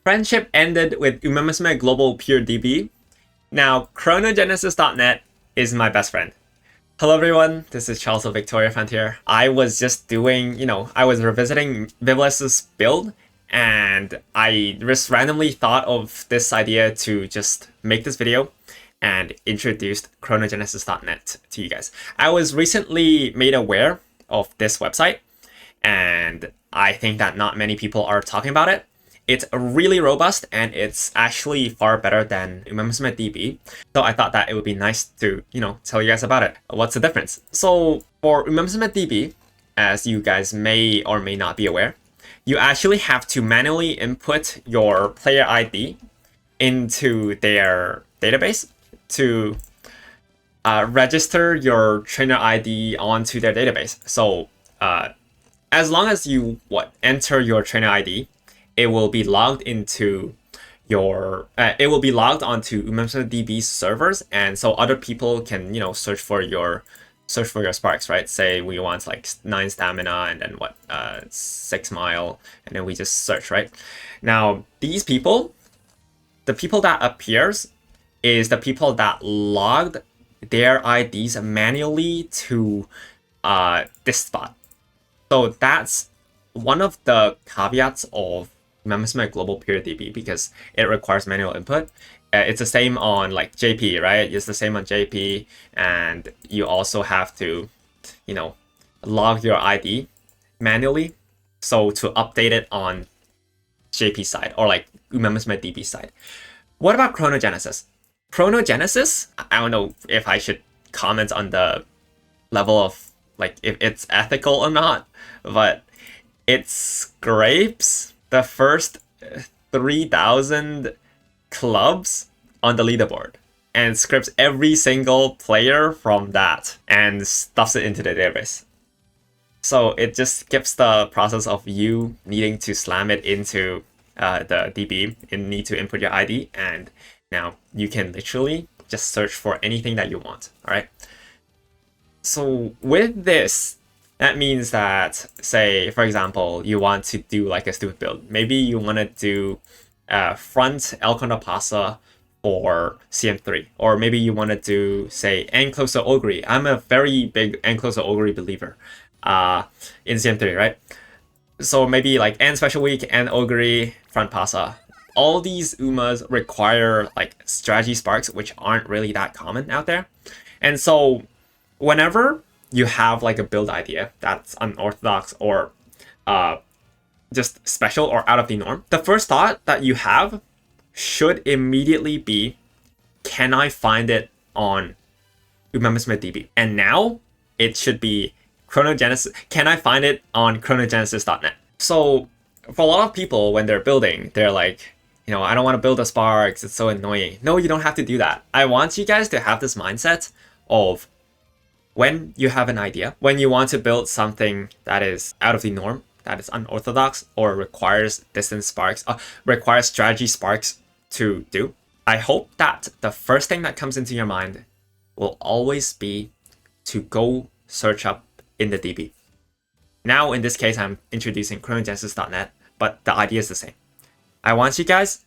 Friendship ended with Umamusume Global Peer DB. Now, Chronogenesis.net is my best friend. Hello everyone, this is Charles of Victoria Frontier. I was just doing, I was revisiting Vivalis's build, and I just randomly thought of this idea to just make this video and introduced Chronogenesis.net to you guys. I was recently made aware of this website, and I think that not many people are talking about it. It's really robust, and it's actually far better than Umamusume DB. So I thought that it would be nice to, tell you guys about it. What's the difference? So for Umamusume DB, as you guys may or may not be aware, you actually have to manually input your player ID into their database to register your trainer ID onto their database. So as long as you enter your trainer ID, it will be logged into your it will be logged onto Umamusume DB's servers, and so other people can search for your sparks, right? Say we want like 9 stamina and then 6 mile, and then we just search, right? Now these people, the people that appears is the people that logged their IDs manually to this spot. So that's one of the caveats of Musume Global Peer DB, because it requires manual input. It's the same on like JP, right? It's the same on JP, and you also have to, log your ID manually. So to update it on JP side or like Umamusume DB side. What about Chronogenesis? Chronogenesis, I don't know if I should comment on the level of like if it's ethical or not, but it scrapes the first 3,000 clubs on the leaderboard and scripts every single player from that and stuffs it into the database. So it just skips the process of you needing to slam it into the DB and need to input your ID, and now you can literally just search for anything that you want. All right. So with this, that means that, say, for example, you want to do like a stupid build. Maybe you want to do front El Condapasa for CM3. Or maybe you want to do, say, Encloser Ogre. I'm a very big Encloser Ogre believer in CM3, right? So maybe like End Special Week, and Ogre, Front Pasa. All these Umas require like strategy sparks, which aren't really that common out there. And so whenever you have like a build idea that's unorthodox or just special or out of the norm, the first thought that you have should immediately be, can I find it on Umamusume DB? And now it should be Chronogenesis. Can I find it on Chronogenesis.net? So for a lot of people, when they're building, they're like, I don't want to build a sparks, it's so annoying. No, you don't have to do that. I want you guys to have this mindset of, when you have an idea, when you want to build something that is out of the norm, that is unorthodox, or requires distance sparks, requires strategy sparks to do, I hope that the first thing that comes into your mind will always be to go search up in the DB. Now, in this case, I'm introducing Chronogenesis.net, but the idea is the same. I want you guys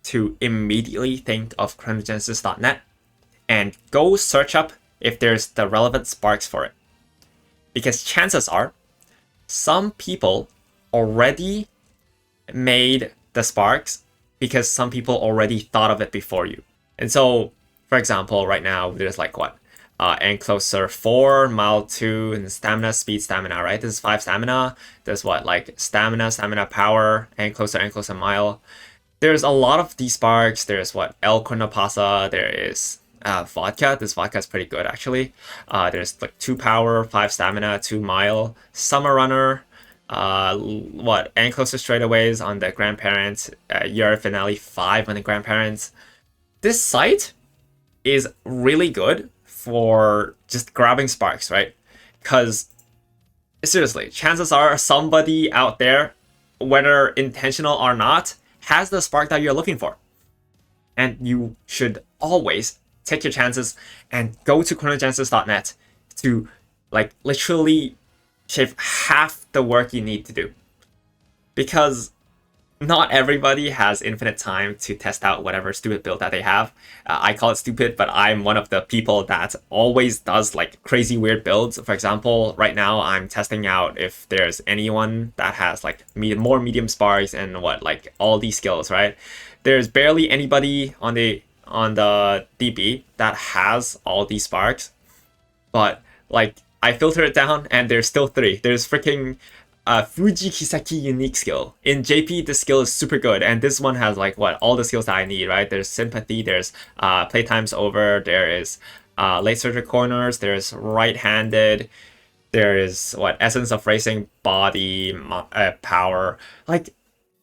to immediately think of Chronogenesis.net and go search up if there's the relevant sparks for it. Because chances are, some people already made the sparks because some people already thought of it before you. And so, for example, right now, there's like Encloser 4, Mile 2, and Stamina, Speed, Stamina, right? This is 5 Stamina. There's Stamina, Power, Encloser, Mile. There's a lot of these sparks. There's El Cornapasa, there is vodka. This vodka is pretty good actually. There's like 2 power, 5 stamina, 2 mile, summer runner, Encloser straightaways on the grandparents, year finale 5 on the grandparents. This site is really good for just grabbing sparks, right? Because seriously, chances are somebody out there, whether intentional or not, has the spark that you're looking for. And you should always take your chances and go to chronogenesis.net to like literally shave half the work you need to do. Because not everybody has infinite time to test out whatever stupid build that they have. I call it stupid, but I'm one of the people that always does like crazy weird builds. For example, right now I'm testing out if there's anyone that has like more medium sparks and what like all these skills, right? There's barely anybody on the DB that has all these sparks, but like I filter it down and there's still three. There's freaking Fuji Kisaki unique skill. In JP, this skill is super good, and this one has like what all the skills that I need, right? There's sympathy, there's playtime's over, there is late surgery corners, there's right-handed, there is what essence of racing, body, power. Like,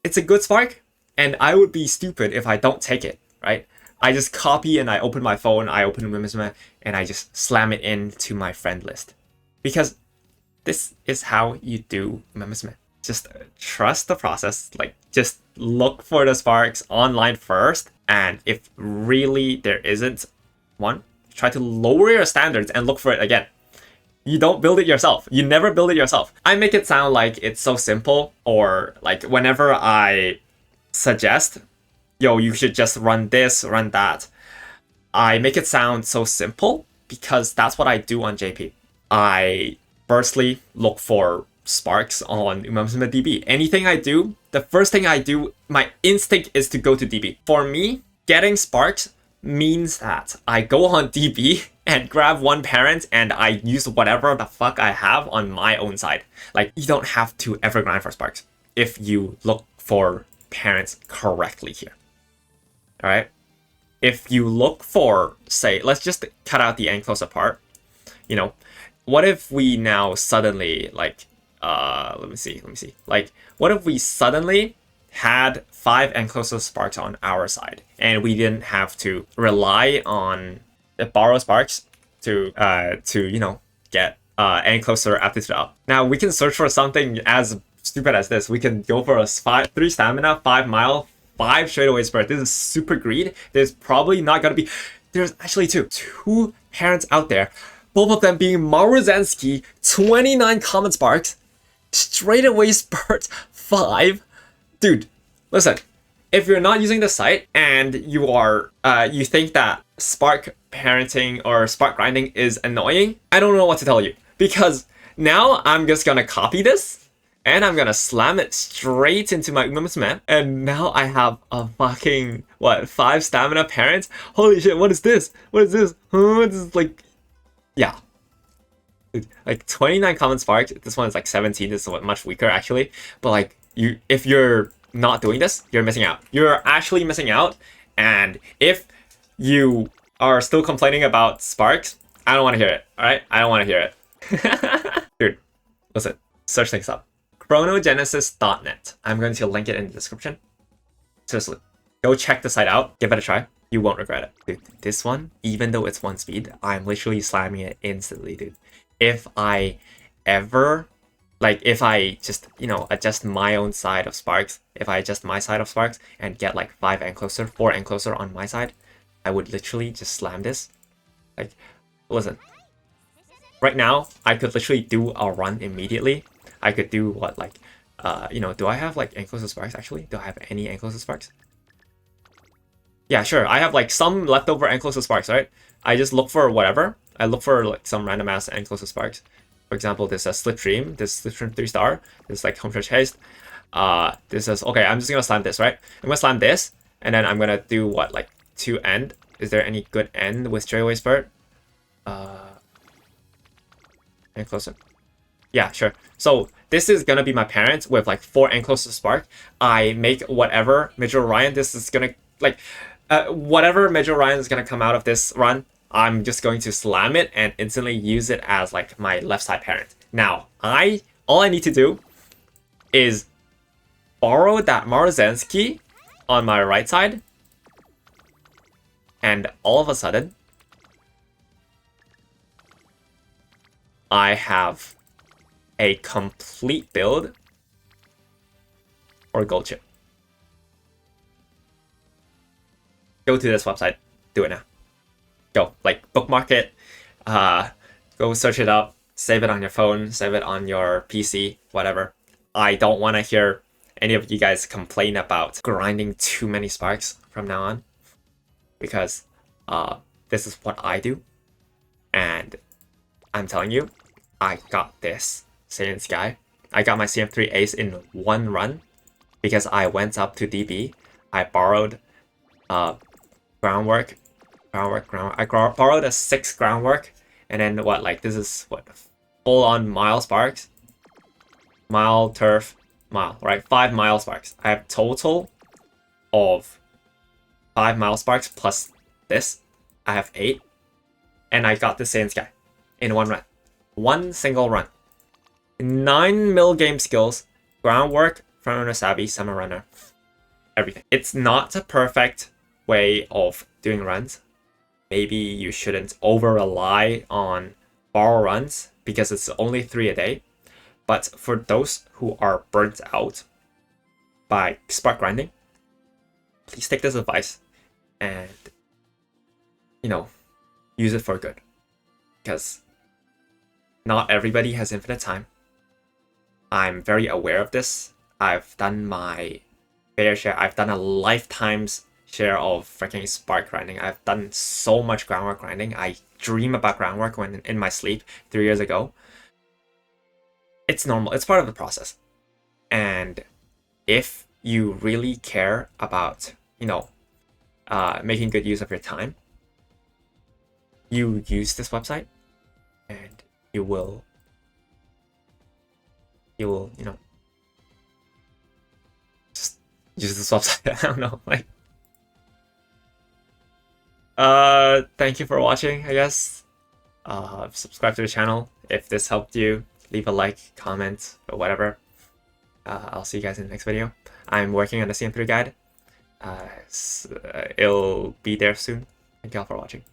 it's a good spark, and I would be stupid if I don't take it, right? I just copy and I open my phone, I open Musume, and I just slam it into my friend list. Because this is how you do Umamusume. Just trust the process, like just look for the sparks online first, and if really there isn't one, try to lower your standards and look for it again. You don't build it yourself. You never build it yourself. I make it sound like it's so simple, or like whenever I suggest, yo, you should just run this, run that, I make it sound so simple because that's what I do on JP. I firstly look for sparks on Umamusume DB. Anything I do, the first thing I do, my instinct is to go to DB. For me, getting sparks means that I go on DB and grab one parent and I use whatever the fuck I have on my own side. Like, you don't have to ever grind for sparks if you look for parents correctly here. Alright? If you look for, say, let's just cut out the enclosure part. You know, what if we now suddenly, like, let me see. Like, what if we suddenly had 5 enclosure sparks on our side, and we didn't have to rely on borrow sparks to you know, get enclosure aptitude up. Now, we can search for something as stupid as this. We can go for a 3 stamina, 5 mile, 5 straightaway spurt. This is super greed. There's probably not gonna be... There's actually two parents out there. Both of them being Maruzensky, 29 common sparks, straightaway spurt 5. Dude, listen. If you're not using the site and you are you think that spark parenting or spark grinding is annoying, I don't know what to tell you. Because now I'm just gonna copy this and I'm gonna slam it straight into my Umamusume, and now I have a fucking, what, 5 stamina parents? Holy shit, what is this? What is this? This is like... Yeah. Like 29 common sparks. This one is like 17. This is much weaker actually. But like, if you're not doing this, you're missing out. You're actually missing out. And if you are still complaining about sparks, I don't want to hear it. All right, I don't want to hear it. Dude, listen, search things up. Chronogenesis.net. I'm going to link it in the description. Seriously, go check the site out. Give it a try. You won't regret it. Dude, this one, even though it's 1 speed, I'm literally slamming it instantly, dude. If I ever, like, if I just, you know, adjust my own side of sparks, if I adjust my side of sparks and get like 5 enclosure, 4 enclosure on my side, I would literally just slam this. Like, listen, right now, I could literally do a run immediately. I could do what, like, you know, do I have like enclosure sparks actually? Do I have any enclosure sparks? Yeah, sure. I have like some leftover enclosure sparks, right? I just look for whatever. I look for like some random ass enclosure sparks. For example, this is Slipstream. This Slipstream 3-star. This is like Home Church Haste. This is okay. I'm just gonna slam this, right? I'm gonna slam this, and then I'm gonna do what, like 2 end. Is there any good end with straightaway spurt? Enclosure. Yeah, sure. So this is gonna be my parent with like 4 enclosure spark. I make whatever Major Orion. This is gonna like. Whatever Major Orion is gonna come out of this run, I'm just going to slam it and instantly use it as like my left side parent. Now, all I need to do is borrow that Maruzensky on my right side, and all of a sudden, I have a complete build for gold chip. Go to this website. Do it now. Go. Like, bookmark it. Go search it up. Save it on your phone. Save it on your PC. Whatever. I don't want to hear any of you guys complain about grinding too many sparks from now on, because this is what I do, and I'm telling you, I got this Saiyan Sky. I got my CM3 ace in one run because I went up to DB. I borrowed groundwork. I borrowed a 6 groundwork, and then what? Like this is what full on mile sparks, mile turf, mile, right? 5 mile sparks. I have total of 5 mile sparks plus this. I have 8, and I got the Saiyan Sky in one run, one single run. 9 mil game skills, groundwork, front runner savvy, summer runner, everything. It's not a perfect way of doing runs. Maybe you shouldn't over rely on borrow runs because it's only 3 a day. But for those who are burnt out by spark grinding, please take this advice and, you know, use it for good. Because not everybody has infinite time. I'm very aware of this. I've done my fair share. I've done a lifetime's share of freaking spark grinding. I've done so much groundwork grinding. I dream about groundwork when in my sleep 3 years ago. It's normal. It's part of the process. And if you really care about, making good use of your time, you use this website and you will, just use this website. I don't know, like, thank you for watching, I guess. Subscribe to the channel if this helped you. Leave a like, comment, or whatever. I'll see you guys in the next video. I'm working on the CM3 guide. It'll be there soon. Thank you all for watching.